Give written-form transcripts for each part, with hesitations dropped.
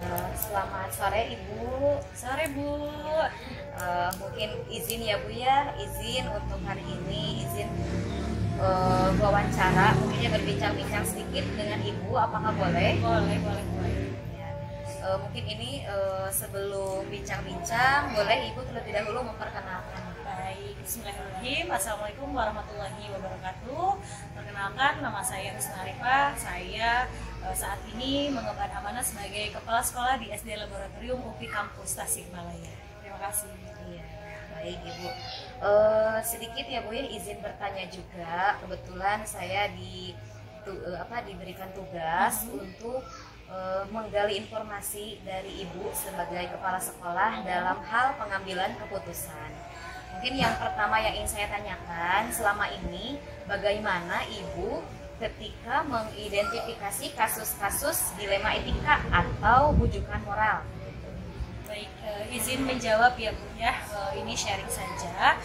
Selamat sore Ibu. Sore Bu. Mungkin izin ya Bu ya, izin untuk hari ini, izin wawancara, mungkinnya berbincang-bincang sedikit dengan Ibu, apakah boleh? Boleh. Ya. Mungkin ini sebelum bincang-bincang, boleh Ibu terlebih dahulu memperkenalkan. Baik, bismillahirrahmanirrahim. Assalamualaikum warahmatullahi wabarakatuh. Perkenalkan, nama saya Husna Arifah. Saya saat ini mengemban amanah sebagai Kepala Sekolah di SD Laboratorium UPI Kampus Tasikmalaya. Terima kasih. Iya, baik Ibu. Sedikit ya Bu ya, izin bertanya juga. Kebetulan saya diberikan tugas untuk menggali informasi dari Ibu sebagai kepala sekolah dalam hal pengambilan keputusan. Mungkin yang pertama yang ingin saya tanyakan, selama ini bagaimana Ibu ketika mengidentifikasi kasus-kasus dilema etika atau bujukan moral? Baik, izin menjawab ya Bu ya. Ini sharing saja.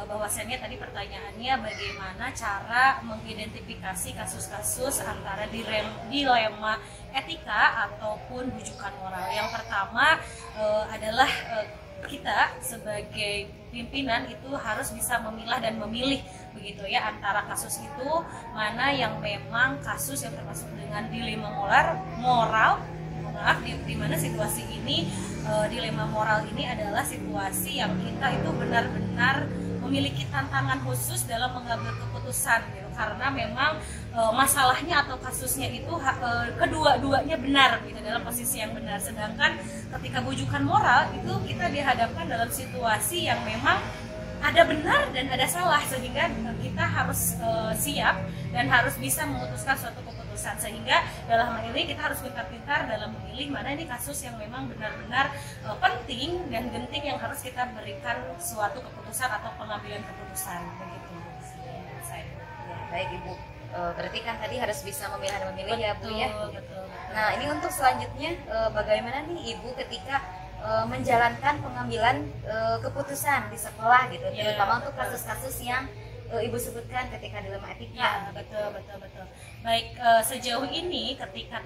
Bahwasannya tadi pertanyaannya bagaimana cara mengidentifikasi kasus-kasus antara dilema etika ataupun bujukan moral. Yang pertama adalah kita sebagai pimpinan itu harus bisa memilah dan memilih begitu ya, antara kasus itu mana yang memang kasus yang termasuk dengan dilema moral. Maaf, di mana situasi ini dilema moral ini adalah situasi yang kita itu benar-benar memiliki tantangan khusus dalam mengambil keputusan gitu, karena memang masalahnya atau kasusnya itu kedua-duanya benar gitu, dalam posisi yang benar. Sedangkan ketika bujukan moral itu kita dihadapkan dalam situasi yang memang ada benar dan ada salah, sehingga kita harus siap dan harus bisa memutuskan suatu keputusan. Sehingga dalam hal ini kita harus pintar-pintar dalam memilih mana ini kasus yang memang benar-benar penting dan genting yang harus kita berikan suatu keputusan atau pengambilan keputusan begitu. Ya, baik Ibu. Berarti kan tadi harus bisa memilah dan memilih ya Bu ya. Betul. Nah, ini untuk selanjutnya bagaimana nih Ibu ketika menjalankan pengambilan keputusan di sekolah gitu, terutama untuk kasus-kasus yang Ibu sebutkan ketika dilema etika. Ya, betul. Baik, sejauh ini ketika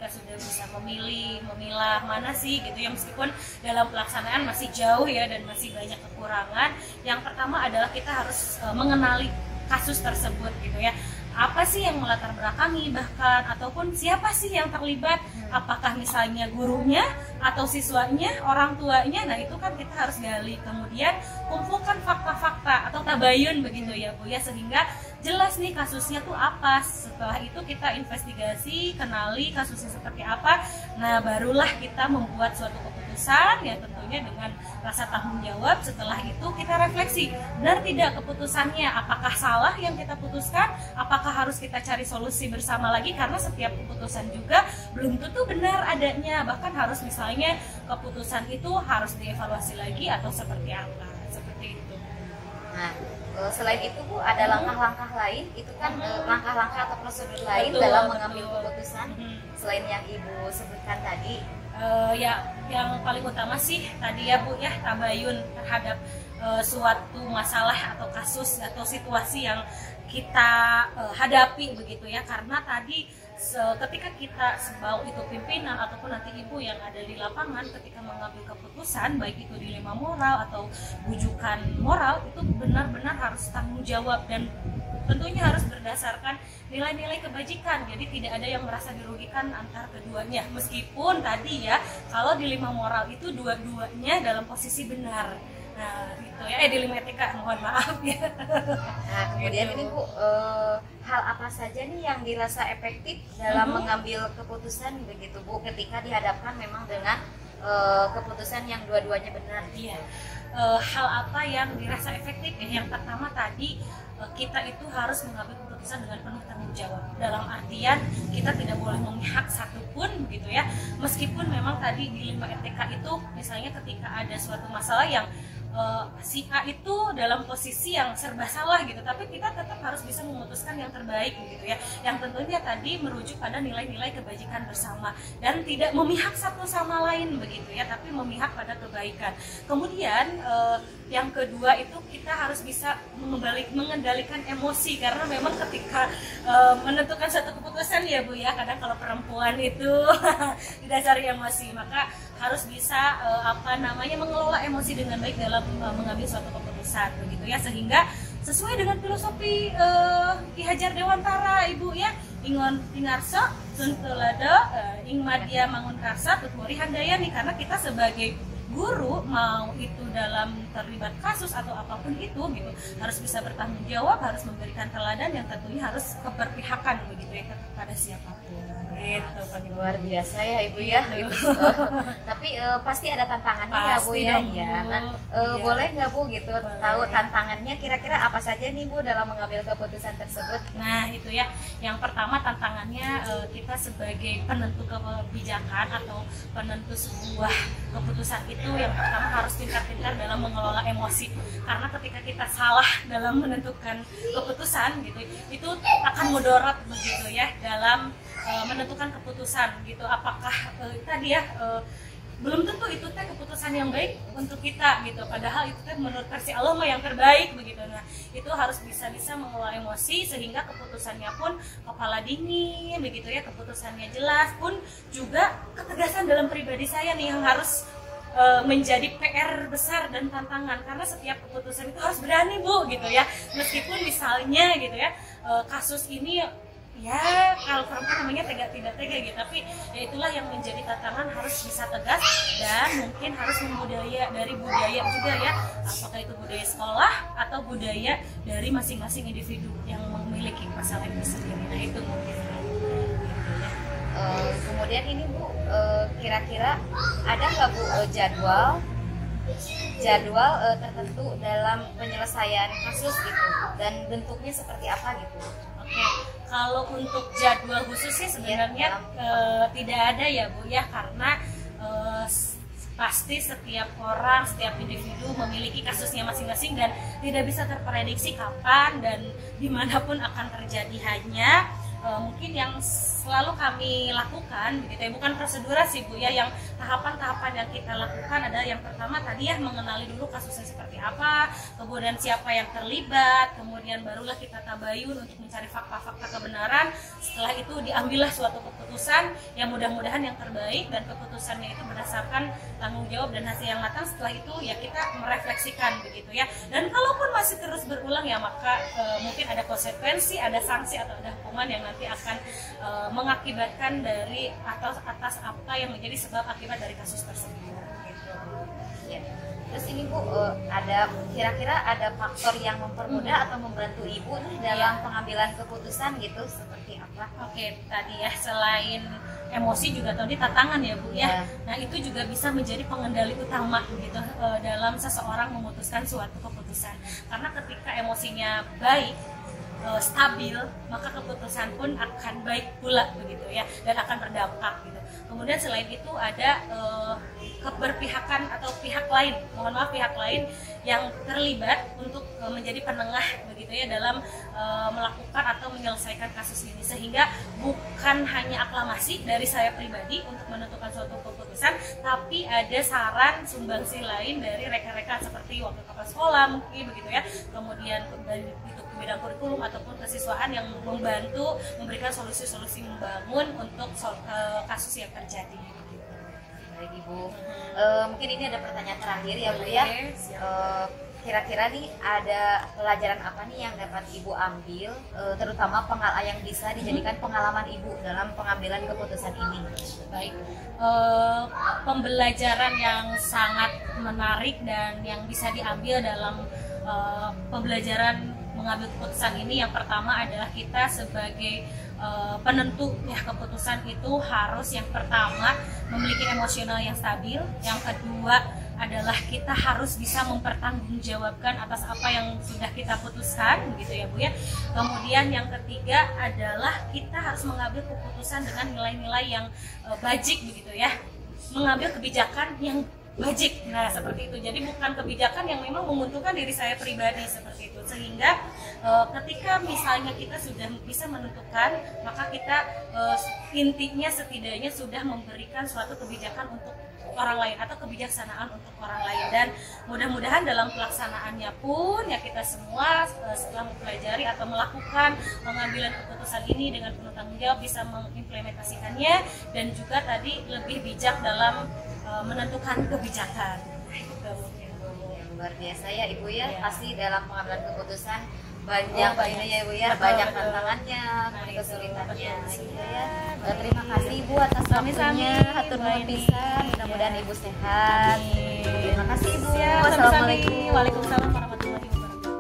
sudah bisa memilah mana sih gitu ya, meskipun dalam pelaksanaan masih jauh ya dan masih banyak kekurangan. Yang pertama adalah kita harus mengenali kasus tersebut gitu ya. Apa sih yang melatar belakangi bahkan, ataupun siapa sih yang terlibat, apakah misalnya gurunya atau siswanya, orang tuanya. Nah, itu kan kita harus gali, kemudian kumpulkan fakta-fakta atau tabayun begitu ya Bu ya, sehingga jelas nih kasusnya tuh apa. Setelah itu kita investigasi, kenali kasusnya seperti apa. Nah, barulah kita membuat suatu keputusan ya, tentunya dengan rasa tanggung jawab. Setelah itu kita refleksi, benar tidak keputusannya, apakah salah yang kita putuskan, apakah harus kita cari solusi bersama lagi, karena setiap keputusan juga belum tentu benar adanya, bahkan harus misalnya keputusan itu harus dievaluasi lagi atau seperti apa, seperti itu. Nah, selain itu Bu, ada langkah-langkah lain, itu kan langkah-langkah atau prosedur lain Betul, dalam mengambil keputusan selain yang Ibu sebutkan tadi. Ya, yang paling utama sih tadi ya Bu ya, tabayun terhadap suatu masalah atau kasus atau situasi yang kita hadapi begitu ya, karena tadi ketika kita sebau itu pimpinan ataupun nanti Ibu yang ada di lapangan ketika mengambil keputusan, baik itu dilema moral atau bujukan moral, itu benar-benar harus tanggung jawab dan tentunya harus berdasarkan nilai-nilai kebajikan. Jadi tidak ada yang merasa dirugikan antar keduanya, meskipun tadi ya kalau dilema moral itu dua-duanya dalam posisi benar. Nah, gitu ya, dilema etika, mohon maaf ya. Nah, kemudian ini Bu, hal apa saja nih yang dirasa efektif dalam mengambil keputusan begitu Bu, ketika dihadapkan memang dengan keputusan yang dua-duanya benar? Iya. Hal apa yang dirasa efektif ya? Yang pertama tadi, kita itu harus mengambil keputusan dengan penuh tanggung jawab. Dalam artian kita tidak boleh memihak satupun begitu ya. Meskipun memang tadi dilema etika itu misalnya ketika ada suatu masalah yang si A itu dalam posisi yang serba salah gitu, tapi kita tetap harus bisa memutuskan yang terbaik gitu ya, yang tentunya tadi merujuk pada nilai-nilai kebajikan bersama dan tidak memihak satu sama lain begitu ya, tapi memihak pada kebaikan. Kemudian yang kedua itu kita harus bisa mengendalikan emosi, karena memang ketika menentukan satu keputusan ya Bu ya, kadang kalau perempuan itu didasari emosi, maka harus bisa mengelola emosi dengan baik dalam mengambil suatu keputusan begitu ya, sehingga sesuai dengan filosofi Ki Hajar Dewantara Ibu ya, ingon tingarsa tuntulado ing madya mangun karsa tuturi handayani, karena kita sebagai guru mau itu dalam terlibat kasus atau apapun itu gitu harus bisa bertanggung jawab, harus memberikan teladan yang tentunya harus keberpihakan begitu ya kepada siapapun. Itu luar biasa ya Ibu ya. Tapi pasti ada tantangannya ya Bu ya. Nah, boleh nggak Bu gitu tahu tantangannya kira-kira apa saja nih Bu dalam mengambil keputusan tersebut? Nah itu ya, yang pertama tantangannya kita sebagai penentu kebijakan atau penentu sebuah keputusan itu yang pertama harus pintar-pintar dalam mengelola emosi, karena ketika kita salah dalam menentukan keputusan gitu itu akan mudarat begitu ya dalam menentukan keputusan gitu. Apakah tadi ya belum tentu itu teh keputusan yang baik untuk kita gitu, padahal itu teh menurut versi Allah mah yang terbaik begitu. Nah itu harus bisa mengelola emosi sehingga keputusannya pun kepala dingin begitu ya, keputusannya jelas, pun juga ketegasan dalam pribadi saya nih yang harus menjadi PR besar dan tantangan, karena setiap keputusan itu harus berani Bu gitu ya, meskipun misalnya gitu ya kasus ini ya kalau perempuan namanya tidak tega gitu, tapi ya itulah yang menjadi tantangan, harus bisa tegas dan mungkin harus dari budaya juga ya, apakah itu budaya sekolah atau budaya dari masing-masing individu yang memiliki masalah itu sendiri. Nah itu mungkin kemudian ini Bu, kira-kira ada nggak Bu jadwal tertentu dalam penyelesaian kasus gitu, dan bentuknya seperti apa gitu? Oke. Kalau untuk jadwal khusus sih sebenarnya tidak ada ya Bu ya, karena pasti setiap orang, setiap individu memiliki kasusnya masing-masing dan tidak bisa terprediksi kapan dan dimanapun akan terjadi. Hanya mungkin yang selalu kami lakukan begitu ya, bukan prosedur sih Bu ya, yang tahapan-tahapan yang kita lakukan adalah yang pertama tadi ya mengenali dulu kasusnya seperti apa, kemudian siapa yang terlibat, kemudian barulah kita tabayun untuk mencari fakta-fakta kebenaran. Setelah itu diambillah suatu keputusan yang mudah-mudahan yang terbaik, dan keputusannya itu berdasarkan tanggung jawab dan hasil yang matang. Setelah itu ya kita merefleksikan begitu ya, dan kalaupun masih terus berulang ya maka mungkin ada konsekuensi, ada sanksi atau ada hukuman yang nanti akan mengakibatkan dari atas apa yang menjadi sebab akibat dari kasus tersebut. Gitu. Ya. Terus ini Bu, kira-kira ada faktor yang mempermudah atau membantu Ibu nih dalam pengambilan keputusan gitu seperti apa? Oke, tadi ya selain emosi juga tadi tantangan ya Bu ya. Nah itu juga bisa menjadi pengendali utama gitu dalam seseorang memutuskan suatu keputusan. Karena ketika emosinya baik, stabil, maka keputusan pun akan baik pula begitu ya, dan akan berdampak gitu. Kemudian selain itu ada keberpihakan atau pihak lain, pihak lain yang terlibat untuk menjadi penengah begitu ya dalam melakukan atau menyelesaikan kasus ini, sehingga bukan hanya aklamasi dari saya pribadi untuk menentukan suatu keputusan, tapi ada saran sumbangsi lain dari rekan-rekan seperti wakil kepala sekolah mungkin begitu ya, kemudian dari itu bidang kurikulum ataupun kesiswaan yang membantu memberikan solusi-solusi membangun untuk kasus yang terjadi. Baik Ibu, mungkin ini ada pertanyaan terakhir ya Bu ya. Kira-kira nih ada pelajaran apa nih yang dapat Ibu ambil, terutama yang bisa dijadikan pengalaman Ibu dalam pengambilan keputusan ini? Baik, pembelajaran yang sangat menarik dan yang bisa diambil dalam pembelajaran mengambil keputusan ini, yang pertama adalah kita sebagai penentu ya keputusan itu harus yang pertama memiliki emosional yang stabil, yang kedua adalah kita harus bisa mempertanggungjawabkan atas apa yang sudah kita putuskan begitu ya Bu ya. Kemudian yang ketiga adalah kita harus mengambil keputusan dengan nilai-nilai yang bajik begitu ya, mengambil kebijakan yang wajib. Nah seperti itu. Jadi bukan kebijakan yang memang menguntungkan diri saya pribadi seperti itu. Sehingga ketika misalnya kita sudah bisa menentukan, maka kita intinya setidaknya sudah memberikan suatu kebijakan untuk orang lain atau kebijaksanaan untuk orang lain. Dan mudah-mudahan dalam pelaksanaannya pun ya kita semua setelah mempelajari atau melakukan pengambilan keputusan ini dengan penuh tanggung jawab bisa mengimplementasikannya dan juga tadi lebih bijak dalam menentukan kebijakan. Luar biasa ya Ibu ya, pasti dalam pengambilan keputusan banyak ini ya Ibu ya, banyak tantangannya, kesulitannya gitu ya. Terima kasih Ibu atas waktunya, hatur nuhun pisan, mudah-mudahan Ibu sehat. Terima kasih Ibu. Wassalamualaikum. Waalaikumsalam warahmatullahi wabarakatuh.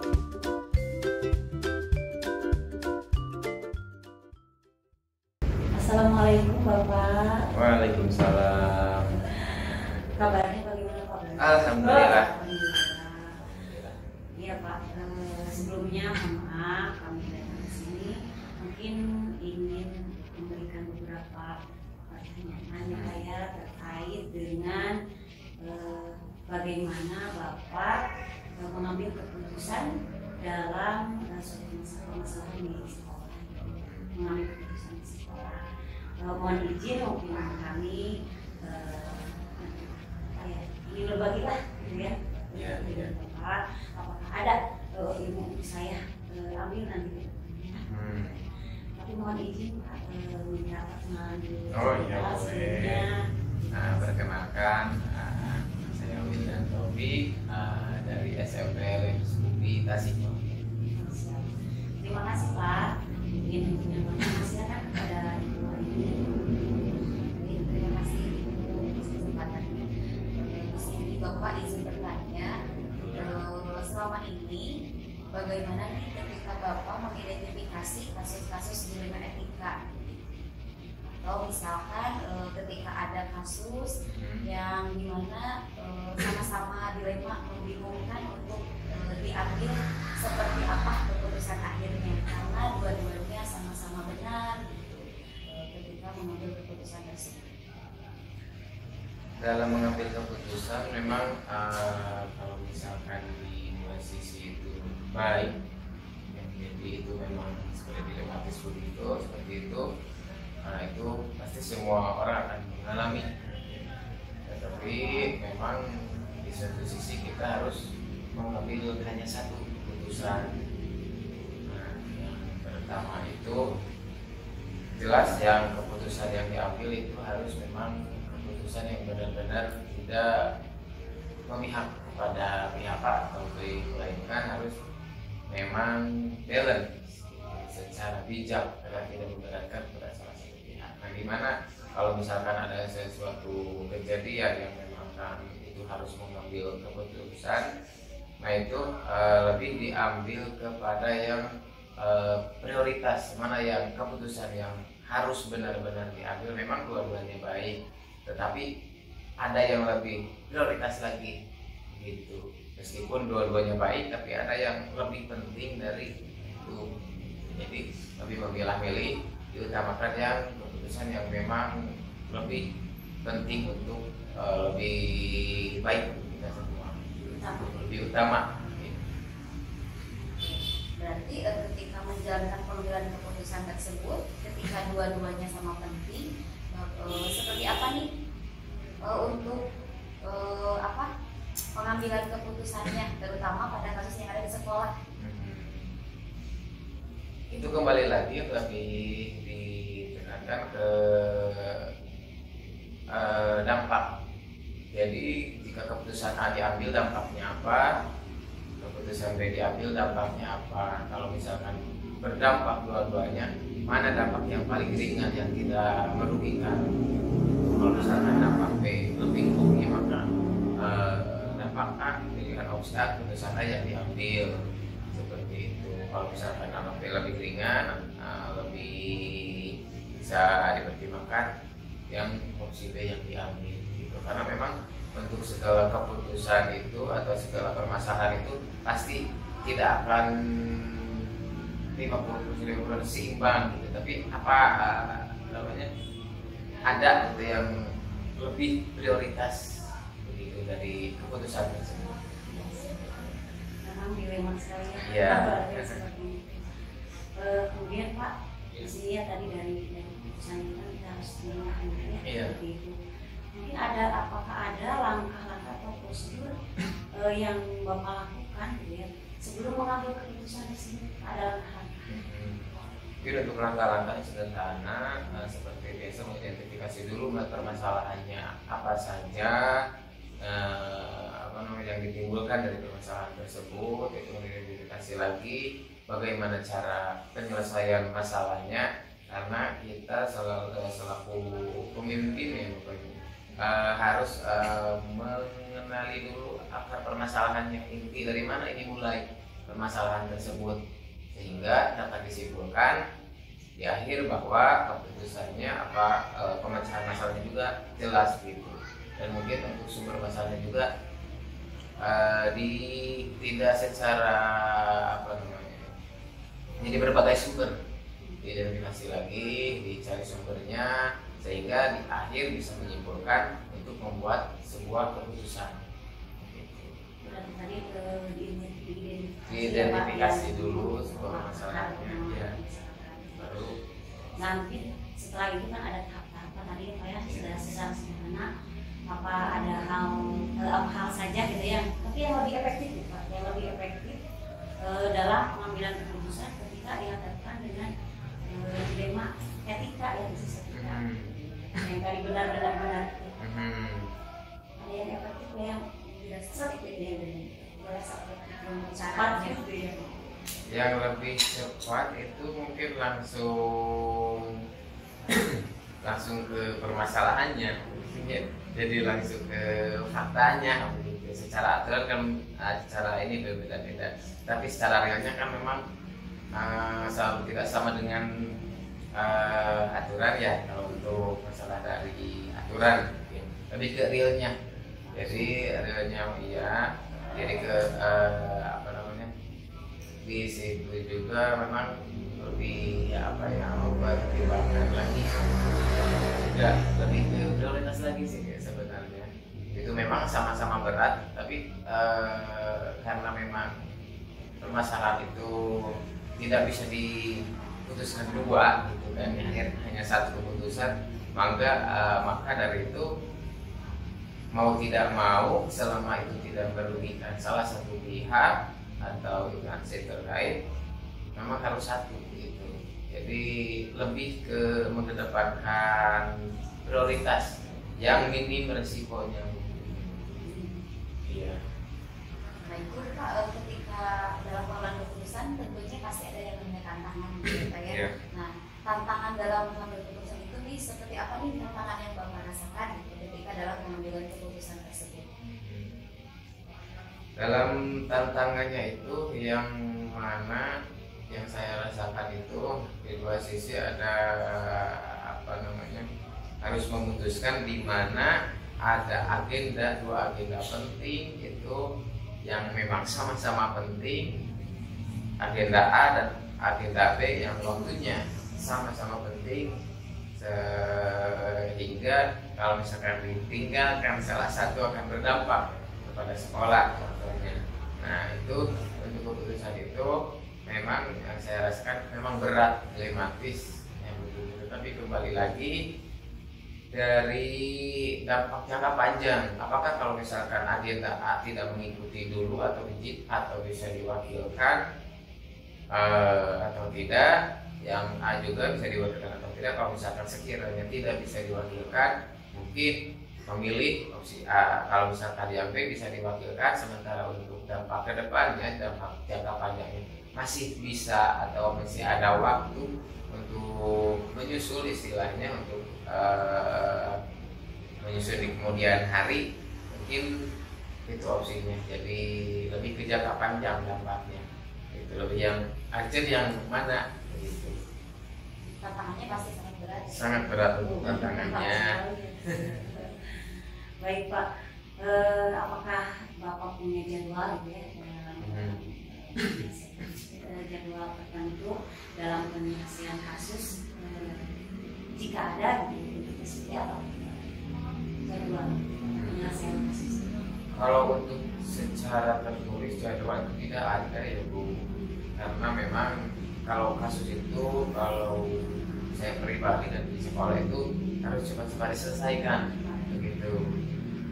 Assalamualaikum Bapak. Waalaikumsalam. Kabarnya bagaimana Pak? Alhamdulillah. Iya Pak, sebelumnya mohon maaf kami datang ke sini mungkin ingin memberikan beberapa pertanyaan saya terkait dengan bagaimana Bapak mengambil keputusan dalam suatu masalah di sekolah, mengambil keputusan di sekolah. Mohon izin mungkin kami ingin berbagi lah, gitu ya. Dengan Bapak, apakah ada ilmu saya ambil nanti? Tapi mohon izin Pak minta perkenalan dulu. Oh iya boleh. Nah, perkenalkan saya Wildan Taufik dari SMP Lipskupi Tasikmalaya. Terima kasih Pak. Ingin menyampaikan silakan kepada Ibu ini. Terima kasih atas kesempatannya. Di sini Bapak izin bertanya, selama ini bagaimana nih ketika Bapak mengidentifikasi kasus-kasus dilema etika? Atau misalkan ketika ada kasus yang dimana sama-sama dilema membingungkan untuk diambil seperti apa keputusan akhirnya, karena dua-duanya sama-sama benar ketika mengambil keputusan tersebut. Dalam mengambil keputusan memang kalau misalkan di dua sisi itu baik, jadi itu memang seperti dilematis begitu, seperti itu. Nah itu pasti semua orang akan mengalami. Tetapi memang di satu sisi kita harus mengambil hanya satu keputusan. Nah, yang pertama itu jelas yang keputusan yang diambil itu harus memang keputusan yang benar-benar tidak memihak kepada pihak A atau B, melainkan harus memang balance secara bijak karena tidak memberatkan kepada salah satu pihak. Nah, gimana kalau misalkan ada sesuatu kejadian yang memang itu harus mengambil keputusan, nah itu lebih diambil kepada yang prioritas, mana yang keputusan yang harus benar-benar diambil. Memang dua-duanya baik, tetapi ada yang lebih prioritas lagi gitu. Meskipun dua-duanya baik, tapi ada yang lebih penting dari itu. Jadi lebih memilah-milih, diutamakan yang keputusan yang memang lebih penting untuk lebih baik untuk kita semua, lebih utama. Berarti ketika menjalankan pengambilan keputusan tersebut, ketika dua-duanya sama penting, seperti apa nih untuk pengambilan keputusannya, terutama pada kasus yang ada di sekolah? Itu kembali lagi lebih ditekankan ke dampak. Jadi jika keputusan A diambil, dampaknya apa? Keputusan B diambil, dampaknya apa? Kalau misalkan berdampak dua-duanya, mana dampak yang paling ringan yang tidak merugikan? Kalau misalkan dampak B lebih merugi, maka dampak A pilihan opsi A, keputusan A yang diambil, seperti itu. Kalau misalkan dampak B lebih ringan, lebih bisa dipertimbangkan yang opsi B yang diambil gitu. Karena memang untuk segala keputusan itu atau segala permasalahan itu pasti tidak akan 50% seimbang gitu. Tapi apa namanya, ada gitu yang lebih prioritas itu dari keputusan tersebut. Memang dilema sekali Iya. Kemudian Pak, ya tadi dari keputusan itu kan kita harus mengambil Iya. seperti itu. Mungkin apakah ada langkah-langkah atau prosedur yang Bapak lakukan gitu ya sebelum mengambil keputusan tersebut, ada langkah-langkah? Mungkin untuk langkah-langkah sederhana seperti biasa mengidentifikasi dulu permasalahannya apa saja, yang ditimbulkan dari permasalahan tersebut, itu mengidentifikasi lagi bagaimana cara penyelesaian masalahnya, karena kita selaku pemimpin ya harus mengenali dulu akar permasalahannya, inti dari mana ini mulai permasalahan tersebut, sehingga dapat disimpulkan di akhir bahwa keputusannya pemecahan masalahnya juga jelas gitu. Dan mungkin untuk sumber masalahnya juga tidak secara jadi berbagai sumber diidentifikasi lagi, dicari sumbernya, sehingga di akhir bisa menyimpulkan untuk membuat sebuah keputusan. Tadi diidentifikasi dulu sebuah masalahnya, ya. Baru nanti setelah itu kan ada tahap-tahapan tadi ya Pak ya, sudah secara sederhana apa ada hal saja gitu ya, tapi yang lebih efektif Pak, yang lebih efektif dalam pengambilan keputusan ketika dihadapkan dengan dilema etika yang seperti yang tadi benar-benar ada yang efektif yang tidak seperti itu yang lebih cepat itu mungkin langsung ke permasalahannya, jadi langsung ke faktanya. Secara aturan kan secara ini berbeda-beda, tapi secara realnya kan memang selalu tidak sama dengan aturan ya. Kalau untuk masalah dari aturan lebih ke realnya, jadi realnya iya, jadi ke di situ juga memang lebih mempertimbangkan lagi, juga lebih ke prioritas lagi sih sebenarnya. Itu memang sama-sama berat, tapi karena memang permasalahan itu tidak bisa diputuskan dua gitu kan, hanya satu keputusan, maka dari itu mau tidak mau, selama itu tidak merugikan salah satu pihak atau instansi terkait, memang harus satu gitu. Jadi lebih ke mengedepankan prioritas yang minim resikonya. Iya. Nah itu Pak, ketika dalam pengambilan keputusan tentunya pasti ada yang namanya tantangan gitu ya. Yeah. Nah tantangan dalam mengambil keputusan itu nih seperti apa nih tantangan yang Bapak rasakan gitu, ketika dalam pengambilan keputusan tersebut? Dalam tantangannya itu yang mana yang saya rasakan itu di dua sisi ada harus memutuskan di mana ada dua agenda penting itu yang memang sama-sama penting, agenda A dan agenda B yang waktunya sama-sama penting, sehingga kalau misalkan ditinggalkan salah satu akan berdampak kepada sekolah contohnya. Nah itu untuk keputusan itu memang yang saya rasakan memang berat, dilematis yang begitu. Tapi kembali lagi dari dampak jangka panjang, apakah kalau misalkan agenda A tidak mengikuti dulu atau bisa diwakilkan atau tidak, yang A juga bisa diwakilkan atau tidak. Kalau misalkan sekiranya tidak bisa diwakilkan, mungkin memilih opsi A. Kalau misalkan yang B bisa diwakilkan, sementara untuk dampak ke depannya, dampak jangka panjangnya masih bisa atau masih ada waktu untuk menyusul, istilahnya untuk menyusul di kemudian hari, mungkin itu opsinya. Jadi lebih ke jangka panjang dampaknya, itu lebih yang urgent yang mana gitu. Tantangannya pasti sangat berat. Sangat berat untuk tantangannya. Baik Pak, apakah Bapak punya jadwal gitu ya jadwal tertentu dalam penyelesaian kasus, jika ada gitu seperti apa jadwal penyelesaian kasus? Kalau untuk secara tertulis jadwal itu tidak ada ya Bu, karena memang kalau kasus itu, kalau saya pribadi dan di sekolah itu harus cepat-cepat diselesaikan begitu.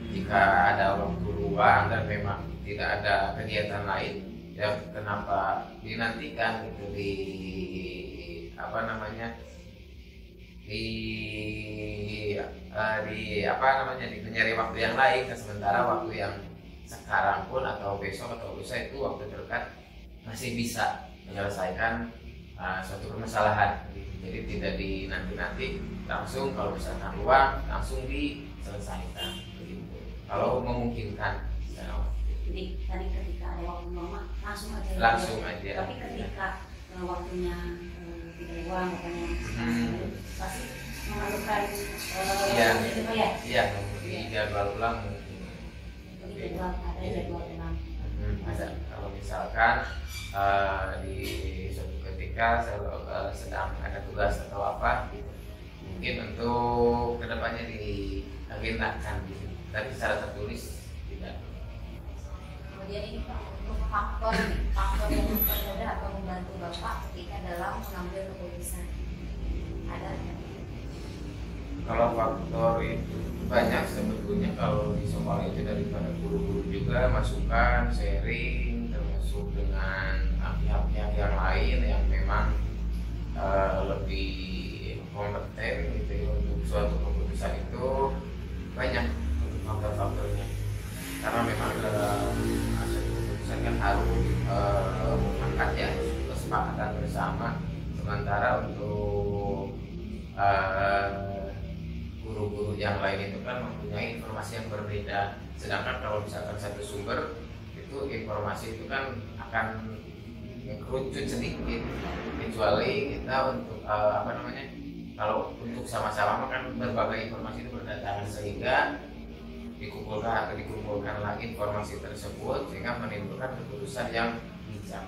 Jika ada waktu luang dan memang tidak ada kegiatan lain, ya kenapa dinantikan gitu di apa namanya di mencari waktu yang lain, sementara waktu yang sekarang pun atau besok atau lusa itu waktu terdekat masih bisa menyelesaikan suatu permasalahan. Jadi tidak dinanti-nanti, langsung kalau misalkan luang langsung diselesaikan begitu. Kalau memungkinkan. Jadi tadi ketika ada waktu normal langsung aja. Tapi ketika waktunya tidak luang, pasti memerlukan jadwal ulang. Ada jadwal ulang. Ada. Kalau misalkan di suatu ketika sedang ada tugas atau apa, mungkin untuk kedepannya diagendakan gitu. Tapi secara tertulis tidak. Kemudian ini Pak, untuk faktor yang mempermudah atau membantu Bapak ketika dalam mengambil keputusan, ada? Kalau faktor itu banyak sebetulnya. Kalau di sekolah itu daripada guru-guru juga masukan, sharing, termasuk dengan pihak-pihak yang lain yang memang lebih kompeten gitu ya, untuk suatu keputusan itu banyak faktor-faktornya. Karena memang hasil keputusan kan harus mengangkat ya kesepakatan bersama. Sementara untuk guru-guru yang lain itu kan mempunyai informasi yang berbeda. Sedangkan kalau misalkan satu sumber itu informasi itu kan akan mengerucut sedikit, kecuali kita untuk kalau untuk sama-sama kan berbagai informasi itu berdatangan sehingga dikumpulkan lagi informasi tersebut sehingga menimbulkan keputusan yang bijak.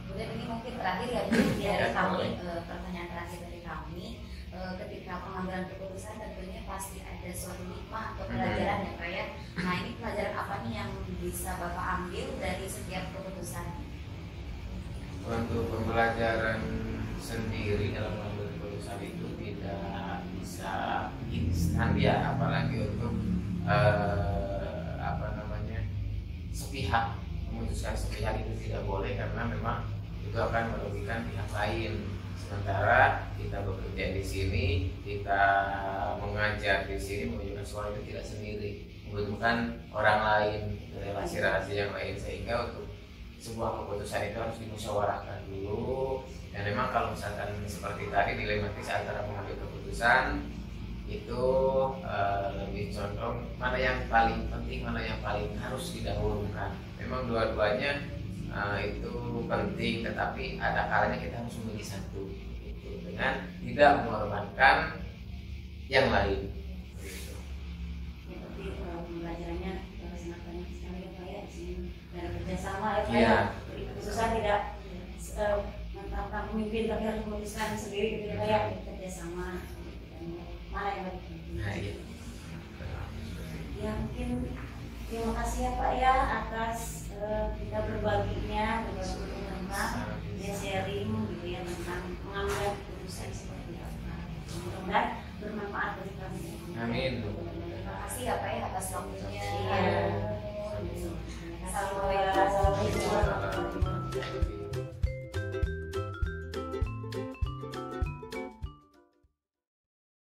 Kemudian ini mungkin terakhir ya dari kami, pertanyaan terakhir dari kami, ketika pengambilan keputusan tentunya pasti ada suatu hikmah atau pelajaran ya Pak ya. Nah ini pelajaran apa nih yang bisa Bapak ambil dari setiap keputusan? Untuk pembelajaran sendiri dalam mengambil keputusan itu tidak bisa instan ya, apalagi untuk sepihak. Memutuskan sepihak itu tidak boleh karena memang itu akan merugikan pihak lain. Sementara kita bekerja di sini, kita mengajar di sini, menunjukkan suara itu tidak sendiri, membutuhkan orang lain, relasi-relasi yang lain, sehingga untuk sebuah keputusan itu harus dimusyawarahkan dulu. Dan memang kalau misalkan seperti tadi dilematis antara mengambil keputusan itu lebih condong mana yang paling penting, mana yang paling harus didahulukan. Memang dua-duanya itu penting, tetapi ada kalanya kita harus memilih satu gitu, dengan tidak mengorbankan yang lain. Gitu. Ya, tapi pembelajarannya sangat banyak sekali ya Pak ya, di sini dari kerjasama ya Pak ya. Jadi keputusan tidak mentang-mentang pemimpin tapi harus memutuskan sendiri gitu ya Pak ya, kerjasama. Mana yang lebih penting? Nah, iya. Ya mungkin terima kasih ya Pak ya atas kita berbaginya tentang sharing gitu ya tentang mengambil keputusan seperti apa. Mudah-mudahan bermanfaat bagi kami. Amin. Terima kasih ya Pak ya atas waktunya. Iya. Assalamualaikum.